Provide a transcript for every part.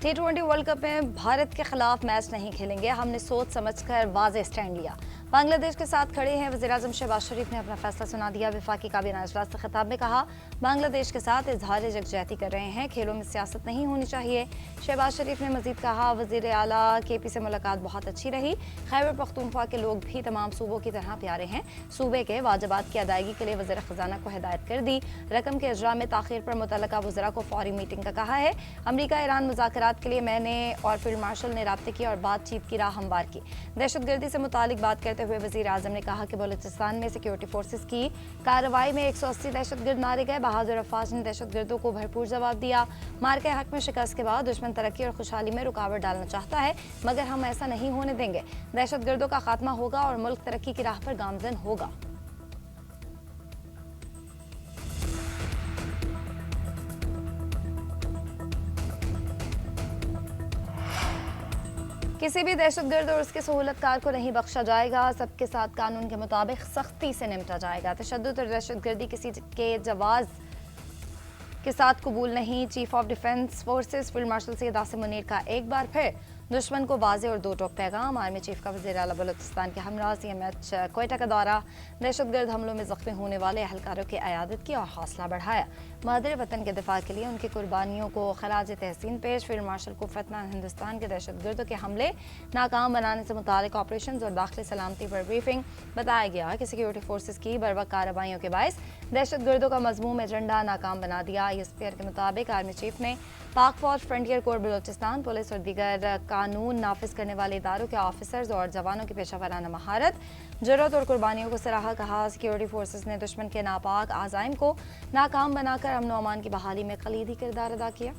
T20 world cup में भारत के खिलाफ मैच नहीं खेलेंगे, हमने सोच समझकर वाज़ेह स्टैंड लिया। बांग्लादेश के साथ खड़े हैं वज़ीर-ए-आज़म शहबाज शरीफ ने अपना फैसला सुना दिया। वफाकी काबीना इजलास से खिताब में कहा, बांग्लादेश के साथ इजहार यकजहती कर रहे हैं, खेलों में सियासत नहीं होनी चाहिए। शहबाज शरीफ ने मजीद कहा, वज़ीर आला KP से मुलाकात बहुत अच्छी रही। खैबर पख्तूनख्वा के लोग भी तमाम सूबों की तरह प्यारे हैं। सूबे के वाजिबात की अदायगी के लिए वज़ीर ख़जाना को हिदायत कर दी। रकम के इजरा में ताख़ीर पर मुतल्लका वज़रा को फौरी मीटिंग का कहा है। अमरीका ईरान मुज़ाकरात के लिए मैंने और फील्ड मार्शल ने राब्ते की और बातचीत की राह हमवार की। दहशतगर्दी से मुतालिक बात करते हुए वज़ीर आज़म ने कहा कि बलूचिस्तान में सिक्योरिटी फोर्सेस की कार्रवाई में 180 दहशतगर्द मारे गए। बहादुर अफवाज ने दहशतगर्दों को भरपूर जवाब दिया। मार के हक में शिकस्त के बाद दुश्मन तरक्की और खुशहाली में रुकावट डालना चाहता है, मगर हम ऐसा नहीं होने देंगे। दहशतगर्दों का खात्मा होगा और मुल्क तरक्की की राह पर गामजन होगा। किसी भी दहशतगर्द और उसके सहूलतकार को नहीं बख्शा जाएगा। सबके साथ कानून के मुताबिक सख्ती से निपटा जाएगा। तशद्दुद और दहशतगर्दी किसी के जवाज के साथ कबूल नहीं। Chief of defence forces field marshal Syed Asim Munir का एक बार फिर दुश्मन को वाज़ेह और दो टोक पैगाम। आर्मी चीफ का वज़ीर आला बलूचिस्तान के हमरा CMH क्वेटा का दौरा। दहशतगर्द हमलों में ज़ख्मी होने वाले अहलकारों की अयादत की और हौसला बढ़ाया। मादर वतन के दिफा के लिए उनकी कुर्बानियों को खराज तहसीन पेश। फील्ड मार्शल को फतना हिंदुस्तान के दहशतगर्दों के हमले नाकाम बनाने से मुतालिक ऑपरेशन और दाखिली सलामती पर ब्रीफिंग। बताया गया कि सिक्योरिटी फोर्सेस की बर्वक्त कार्रवाइयों के बायस दहशतगर्दों का मजमूम एजेंडा नाकाम बना दिया। ISPR के मुताबिक आर्मी चीफ ने पाक फौज, फ्रंटियर कोर बलूचिस्तान पुलिस और दीगर कानून नाफिज करने वाले इदारों के ऑफिसर्स और जवानों की पेशा वराना महारत, जुर्रत और कुर्बानियों को सराहा। कहा, सिक्योरिटी फोर्सेस ने दुश्मन के नापाक आज़ाइम को नाकाम बनाकर अमन व अमान की बहाली में कलीदी किरदार अदा किया।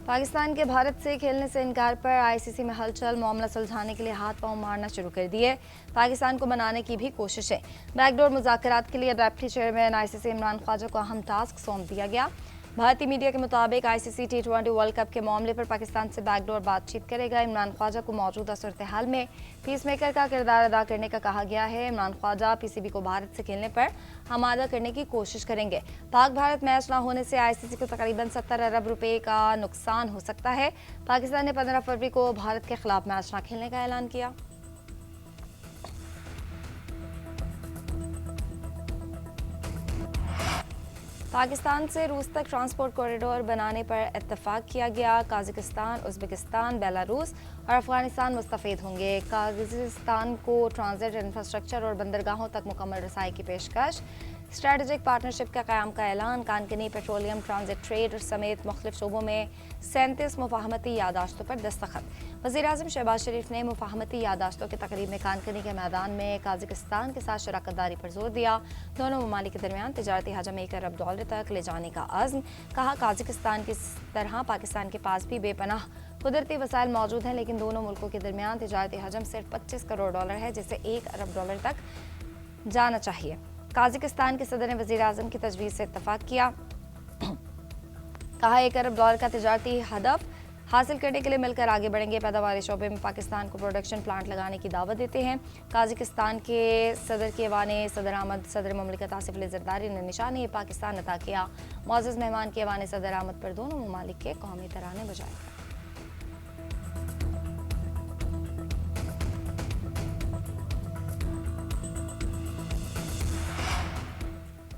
पाकिस्तान के भारत से खेलने से इनकार पर ICC में हलचल। मामला सुलझाने के लिए हाथ पांव मारना शुरू कर दिए। पाकिस्तान को मनाने की भी कोशिशें। बैकडोर मुज़ाकरात के लिए deputy chairman ICC Imran Khawaja को अहम टास्क सौंप दिया गया। भारतीय मीडिया के मुताबिक ICC T20 वर्ल्ड कप के मामले पर पाकिस्तान से बैकडोर बातचीत करेगा। इमरान ख्वाजा को मौजूदा सूरत हाल में पीस मेकर का किरदार अदा करने का कहा गया है। इमरान ख्वाजा PCB को भारत से खेलने पर आमादा करने की कोशिश करेंगे। पाक भारत मैच न होने से ICC को तकरीबन 70 अरब रुपए का नुकसान हो सकता है। पाकिस्तान ने 15 फरवरी को भारत के खिलाफ मैच न खेलने का ऐलान किया। पाकिस्तान से रूस तक ट्रांसपोर्ट कॉरिडोर बनाने पर इत्तेफाक किया गया। काज़ाकिस्तान, उज़्बेकिस्तान, बेलारूस और अफगानिस्तान मुस्तफ़ीद होंगे। काज़ाकिस्तान को ट्रांजिट इंफ्रास्ट्रक्चर और बंदरगाहों तक मुकम्मल रसाई की पेशकश। स्ट्रेटेजिक पार्टनरशिप का क़याम का ऐलान। कानकनी पेट्रोलियम ट्रांजिट ट्रेड समेत मुख्तलिफ शोबों में 37 मुफाहमती यादाश्तों पर दस्तखत। वज़ीर-ए-आज़म शहबाज शरीफ ने मुफाहमती यादाश्तों की तकरीब में कानकनी के मैदान में काज़ाकिस्तान के साथ शराकतदारी पर जोर दिया। दोनों ममालिक के दरमियान तिजारती हजम $1 अरब तक ले जाने का अज़्म। कहा, काज़ाकिस्तान की तरह पाकिस्तान के पास भी बेपनाह कुदरती वसाइल मौजूद हैं, लेकिन दोनों मुल्कों के दरमियान तिजारती हजम सिर्फ $25 करोड़ है, जिससे $1 अरब तक जाना चाहिए। काज़ाकिस्तान के सदर ने वज़ीर-ए-आज़म की तजवीज़ से इत्तफाक किया। कहा, $1 अरब का तिजारती हदफ हासिल करने के लिए मिलकर आगे बढ़ेंगे। पैदावारी शोबे में पाकिस्तान को प्रोडक्शन प्लांट लगाने की दावत देते हैं। काज़ाकिस्तान के सदर के ऐवान सदर आमद सदर ममलिकत आसिफ अली ज़रदारी ने निशानी पाकिस्तान अता किया। मुअज़्ज़ज़ मेहमान के ऐवान सदर आमद पर दोनों ममालिक के कौमी तराने बजाए।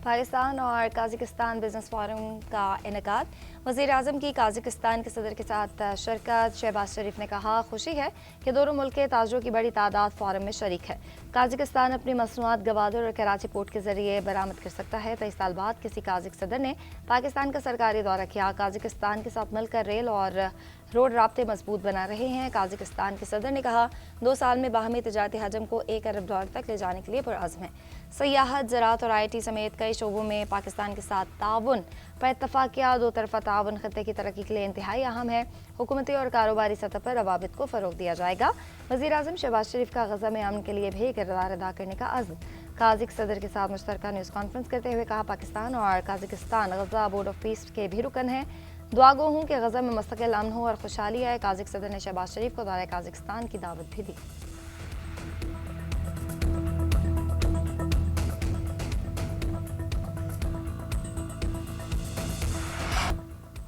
पाकिस्तान और काज़ाकिस्तान बिजनेस फोरम का इनेकाद। वज़ीर-ए-आज़म की काज़ाकिस्तान के सदर के साथ शिरकत। शहबाज शरीफ ने कहा, खुशी है कि दोनों मुल्क के ताजरों की बड़ी तादाद फोरम में शरीक है। काज़ाकिस्तान अपनी मसनूआत गवादर और कराची पोर्ट के जरिए बरामद कर सकता है। 23 साल बाद किसी काज़िक सदर ने पाकिस्तान का सरकारी दौरा किया। काज़ाकिस्तान के साथ मिलकर रेल और रोड राब्ते मजबूत बना रहे हैं। काज़ाकिस्तान के सदर ने कहा, 2 साल में बाहमी तिजारती हजम को $1 अरब तक ले जाने के लिए पुरअज़्म है। सियाहत, ज़राअत और IT समेत कई शोबों में पाकिस्तान के साथ ताउन पर इत्तफाक किया। दो तरफ़ा ताउन खत्ते की तरक्की के लिए इंतहाई अहम है। हुकूमती और कारोबारी सतह पर रवाबित को फ़रोग़ दिया जाएगा। वज़ीर-ए-आज़म शहबाज शरीफ का गज़ा में अमन के लिए भी किरदार अदा करने का अज़्म। काज़िक सदर के साथ मुश्तरका न्यूज़ कॉन्फ्रेंस करते हुए कहा, पाकिस्तान और काज़ाकिस्तान गज़ा बोर्ड ऑफ पीस के भी रुकन हैं। दुआ गो हूँ कि गज़ा में मुस्तकिल अमन हो और खुशहाली आए। काज़िक सदर ने शहबाज शरीफ को दौरे काज़ाकिस्तान की दावत भी दी।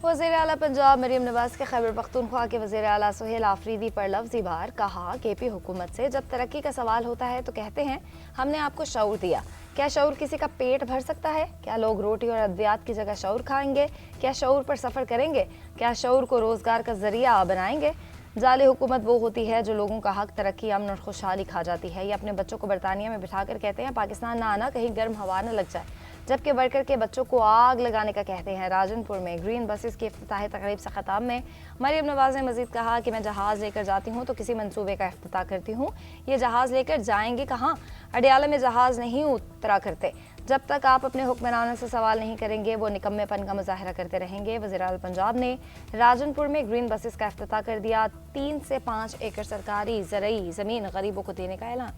वज़ीर आला पंजाब मरीम नवाज के खैबर पख्तूनख्वा के वज़ीर आला सुहेल आफरीदी पर लफ्ज़ी बार कहा केपी हुकूमत से जब तरक्की का सवाल होता है तो कहते हैं हमने आपको शऊर दिया। क्या शऊर किसी का पेट भर सकता है? क्या लोग रोटी और अद्वियात की जगह शऊर खाएंगे? क्या शऊर पर सफ़र करेंगे? क्या शऊर को रोज़गार का जरिया बनाएंगे? जाली हुकूमत वो होती है जो लोगों का हक, तरक्की, अमन और खुशहाली खा जाती है। ये अपने बच्चों को बरतानिया में बिठाकर कहते हैं पाकिस्तान ना आना, कहीं गर्म हवा न लग जाए, जबकि वर्कर के बच्चों को आग लगाने का कहते हैं। राजनपुर में ग्रीन बसेस की इफ्तिताही तकरीब से खिताब में मरीम नवाज ने मजीद कहा कि मैं जहाज़ लेकर जाती हूँ तो किसी मंसूबे का इफ्तिताह करती हूँ। ये जहाज़ लेकर जाएंगे कहाँ? अडियाला में जहाज़ नहीं उतरा करते। जब तक आप अपने हुक्मरानों से सवाल नहीं करेंगे वो निकम्मेपन का मुजाहरा करते रहेंगे। वज़ीर आला पंजाब ने राजनपुर में ग्रीन बसेस का इफ्तिताह कर दिया। 3 से 5 एकड़ सरकारी ज़रई ज़मीन गरीबों को देने का ऐलान।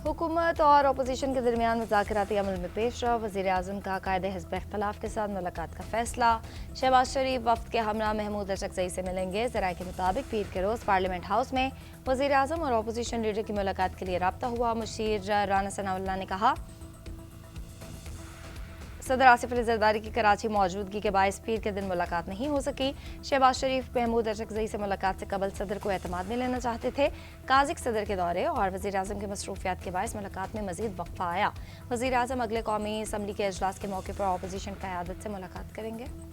हुकूमत और अपोजिशन के दरमियान मुज़ाकराती अमल में पेश रहा। वज़ीर आज़म का कायदे हिज़्ब इख्तिलाफ के साथ मुलाकात का फैसला। शहबाज शरीफ वफ्द के हमरा महमूद अशरकज़ई से मिलेंगे। ज़राए के मुताबिक पीर के रोज़ पार्लियामेंट हाउस में वज़ीर आज़म और अपोजिशन लीडर की मुलाकात के लिए रब्ता हुआ। मुशीर राना सनाउल्लाह ने कहा सदर आसिफ अली जरदारी की कराची मौजूदगी के बायस पीर के दिन मुलाकात नहीं हो सकी। शहबाज शरीफ महमूद अशरकज़ई से मुलाकात से कबल सदर को एतमाद में लेना चाहते थे। काज़िक सदर के दौरे और वज़ीर आज़म की मसरूफियात के बायस मुलाकात में मजीद वक्फा आया। वज़ीर आज़म अगले कौमी असम्बली के अजलास के मौके पर अपोजिशन क़यादत से मुलाकात करेंगे।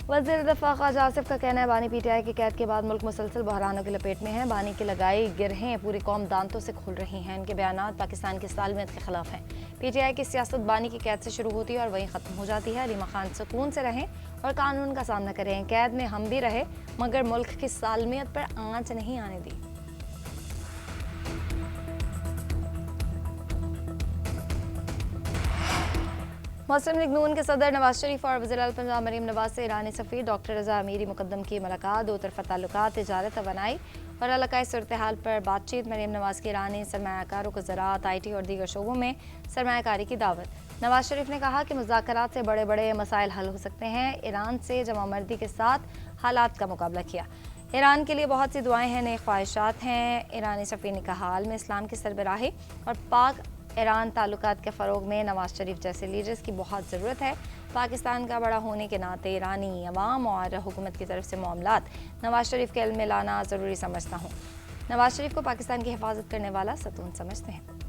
वज़ीर दफ़ा ख्वाजा आसिफ का कहना है बानी पीटीआई की कैद के बाद मुल्क मुसलसल बहरानों की लपेट में है। बानी की लगाई गिरहें पूरी कौम दांतों से खुल रही हैं। इनके बयानात पाकिस्तान की सालमियत के खिलाफ हैं। पीटीआई की सियासत बानी की कैद से शुरू होती है और वहीं ख़त्म हो जाती है। अलीमा खान सुकून से रहें और कानून का सामना करें। कैद में हम भी रहे मगर मुल्क की सालमियत पर आंच नहीं आने दी। मुस्लिम लीग नून के सदर नवाज शरीफ और वज़ीर आला पंजाब मरीम नवाज से ईरानी सफ़ीर डॉक्टर रज़ा अमीरी मुकद्दम की मुलाकात। दो तरफ़ा ताल्लुकात, तिजारत, तवानाई और इलाकाई सूरत हाल पर बातचीत। मरीम नवाज की ईरानी सरमायाकारों को ज़राअत, IT और दीगर शोबों में सरमायाकारी की दावत। नवाज शरीफ ने कहा कि मुज़ाकरात से बड़े बड़े मसाइल हल हो सकते हैं। ईरान से जमामर्दी के साथ हालात का मुकाबला किया। ईरान के लिए बहुत सी दुआएं हैं, नई ख्वाहिशात हैं। ईरानी सफ़ीर ने कहा हाल में इस्लाम की सरबराही और पाक ईरान ताल्लुकात के फ़रोग में नवाज शरीफ जैसे लीडर्स की बहुत ज़रूरत है। पाकिस्तान का बड़ा होने के नाते ईरानी अवाम और हुकूमत की तरफ से मामलात नवाज शरीफ के इल्म में लाना ज़रूरी समझता हूँ। नवाज शरीफ को पाकिस्तान की हिफाजत करने वाला सतून समझते हैं।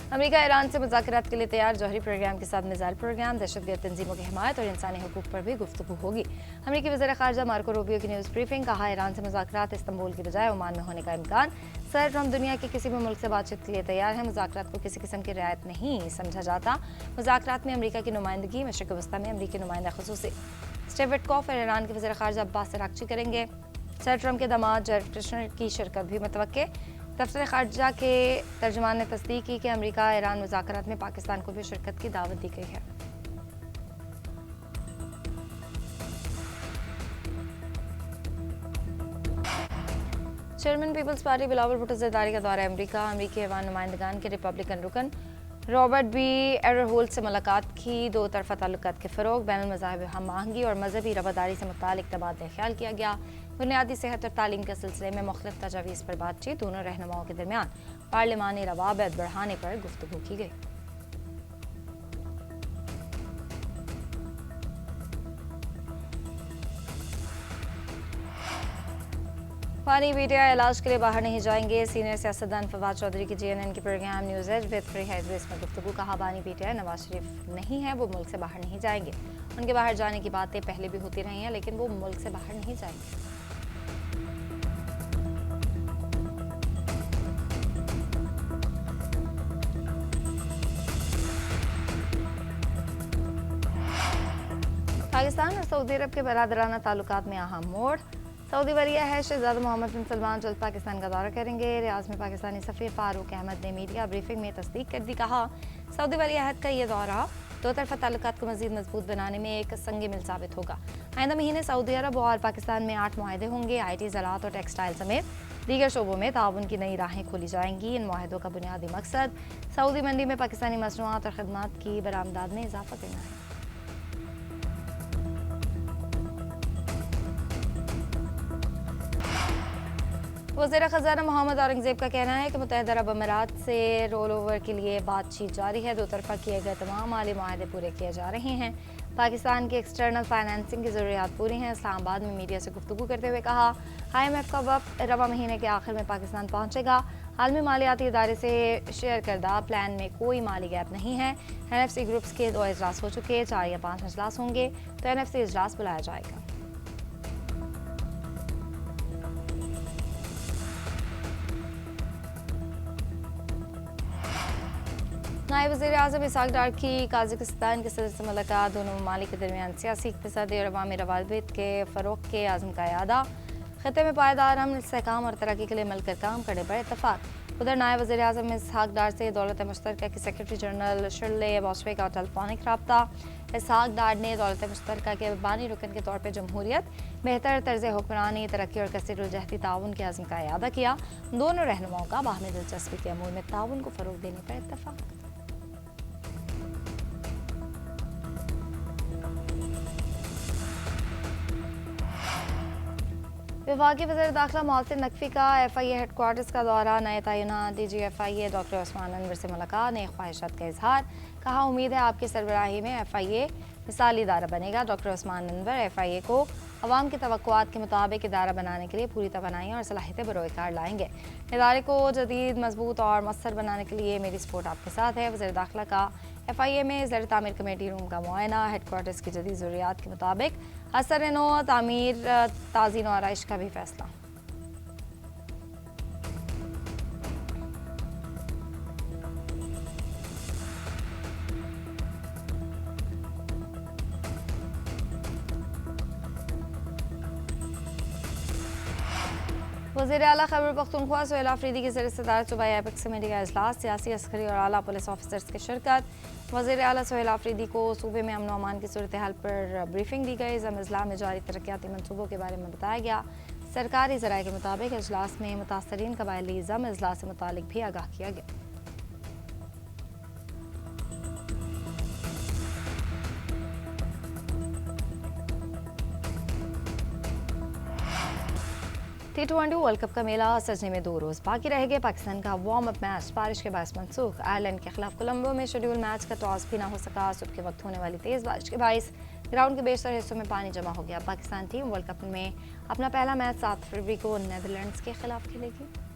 अमेरिका ईरान से मुज़ाकरात के लिए तैयार। जौहरी प्रोग्राम के साथ मिसाइल प्रोग्राम, दहशतगर्द तंजीमों की हिमायत और इंसानी हकूक़ पर भी गुफ्तगू होगी। अमेरिकी वज़ीर ख़ारजा मार्को रूबियो की न्यूज़ ब्रीफिंग। कहा ईरान से मुज़ाकरात इस्तांबुल की बजाय ओमान में होने का इम्कान। सर ट्रम्प दुनिया के किसी भी मुल्क से बातचीत के लिए तैयार है। मुज़ाकरात को किसी किस्म की रियायत नहीं समझा जाता। मुज़ाकरात में अमेरिका की नुमाइंदगी, मशरिक़ वस्ता में अमेरिकी नुमाइंदा ख़ुसूसी स्टीव विटकॉफ और ईरान के वज़ीर ख़ारजा अब्बास अराग़ची करेंगे। सर ट्रम्प के दामाद जैरेड कुशनर की शिरकत भी मुतवक्के। दफ्तर ख़ारजा के तर्जुमान ने तस्दीक की कि अमेरिका ईरान मुज़ाकरात में पाकिस्तान को भी शिरकत की दावत दी गई है। चेयरमैन पीपल्स पार्टी बिलावल भुट्टो ज़रदारी का दौरा अमेरिका। अमेरिकी ऐवान नुमाइंदगान के रिपब्लिकन रुकन रॉबर्ट बी एररहोल्ड से मुलाकात की। दो तरफ़ा ताल्लुकात के फ़रोग़, बैनुल मज़ाहिब हम आहंगी और मजहबी रवादारी से मुतालिक तबादला ख्याल किया गया। बुनियादी सेहत और तालीम के सिलसिले में मुख्तलिफ तजावीज़ पर बातचीत। दोनों रहनुमाओं के दरमियान पार्लिमानी रवाबित बढ़ाने पर गुफ्तगू की गई। फानी पीटीआई इलाज के लिए बाहर नहीं जाएंगे। सीनियर सियासतदान फवाद चौधरी की GNN की program news edge with free headways में गुफ्तगू। कहा बानी पीटीआई नवाज शरीफ नहीं है, वो मुल्क से बाहर नहीं जाएंगे। उनके बाहर जाने की बातें पहले भी होती रही हैं लेकिन वो मुल्क से बाहर नहीं जाएंगे। पाकिस्तान और सऊदी अरब के बरादराना ताल्लुकात में अहम मोड़। सऊदी वलिया है शहजादा मोहम्मद बिन सलमान जल्द पाकिस्तान का दौरा करेंगे। रियाज में पाकिस्तानी सफ़ीर फारूक अहमद ने मीडिया ब्रीफिंग में तस्दीक कर दी। कहा सऊदी वलियाहद का ये दौरा दो तरफा ताल्लुकात को मजीद मजबूत बनाने में एक संग मिल साबित होगा। आइंदा महीने सऊदी अरब और पाकिस्तान में 8 मुआहदे होंगे। IT, ज़राअत और टेक्सटाइल समेत दीगर शोबों में ताउन की नई राहें खोली जाएंगी। इन मुआहदों का बुनियादी मकसद सऊदी मंडी में पाकिस्तानी मसनूआत और खदमात की बरामदात में इजाफा करना है। वज़ीर ख़ज़ाना मोहम्मद औरंगज़ेब का कहना है कि मुत्तहिदा अरब अमीरात से रोल ओवर के लिए बातचीत जारी है। दो तरफा किए गए तमाम माली मुआहदे पूरे किए जा रहे हैं। पाकिस्तान की एक्सटर्नल फाइनेंसिंग की ज़रूरियात पूरी हैं। इस्लामाबाद में मीडिया से गुफ्तगू करते हुए कहा, IMF का वफ़द रवा महीने के आखिर में पाकिस्तान पहुँचेगा। आलमी मालियाती इदारे से शेयर करदा प्लान में कोई माली गैप नहीं है। NFC ग्रुप्स के 2 इजलास हो चुके, 4 या 5 इजलास होंगे तो NFC इजलास बुलाया जाएगा। नायब वज़ीर आज़म इसहाक डार की काज़ाकिस्तान के सदर से मुलाकात। दोनों ममालिक के दरमियान सियासी, इक़्तिसादी और अवामी रवाबित के फ़रोग़ के आज़म का इरादा। ख़ित्ते में पायदार अमन, इस्तेहकाम और तरक्की के लिए मिलकर काम करने पर इत्तफ़ाक़। उधर नायब वज़ीर आज़म इसहाक डार से दौलत मुश्तरका की सेक्रेटरी जनरल शिरले बॉसवे का टेलीफोनिक रब्ता। इसहाक डार ने दौलत मुश्तरका के बानी रुकन के तौर पर जमहूरियत, बेहतर तर्ज हुक्मरानी, तरक्की और कसीरुलजहती ताउन के आज़म का इरादा किया। दोनों रहनुमाओं का बाहमी दिलचस्पी के अमूर में ताउन को फ़रोग़ देने पर इत्तफ़ाक़। विभागीय वज़ीर दाखिला मोहसिन नकवी का FIA हेडक्वार्टर्स का दौरा। नए तैनात DG FIA doctor Usman Anwar से मुलाकात, नई ख्वाहिशात का इजहार। कहा, उम्मीद है आपकी सरबराही में FIA मिसाली इदारा बनेगा। डॉक्टर उस्मान अनवर FIA को अवाम की तवक्कुआत के मुताबिक इदारा बनाने के लिए पूरी तवानाई और सलाहियतें बरोकार लाएंगे। इदारे को जदीद, मजबूत और मौसर बनाने के लिए मेरी सपोर्ट आपके साथ है। वज़ीर दाखिला का FIA में ज़र तामीर कमेटी रूम का मुआयना। हेडक्वार्टर्स की जदीद ज़रूरियात के मुताबिक असर नो तामीर, ताज़ीन और आइश का भी फैसला। वज़ीर आला खैबर पख्तूनख्वा सुहेल आफरीदी की ज़रिए सदारत सूबाई एपेक्स कमेटी का इजलास। सियासी, अस्करी और आला पुलिस ऑफिसर्स की शिरकत। वज़ीर आला सुहेल आफरीदी को सूबे में अमन अमान की सूरत हाल पर ब्रीफिंग दी गई। ज़म-ए-इज़्लाह में जारी तरक्याती मनसूबों के बारे में बताया गया। सरकारी ज़राए के मुताबिक इजलास में मुतासरीन कबायली ज़म-ए-इज़्लाह से मुतालिक भी आगाह किया गया। T20 वर्ल्ड कप का मेला सजने में 2 रोज़ बाकी रह गए। पाकिस्तान का वार्म अप मैच बारिश के बायस मनसूख। आयरलैंड के खिलाफ कोलंबो में शेड्यूल मैच का टॉस भी ना हो सका। सुबह के वक्त होने वाली तेज़ बारिश के बायस ग्राउंड के बेशतर हिस्सों में पानी जमा हो गया। पाकिस्तान टीम वर्ल्ड कप में अपना पहला मैच 7 फरवरी को नीदरलैंड्स के खिलाफ खेलेगी।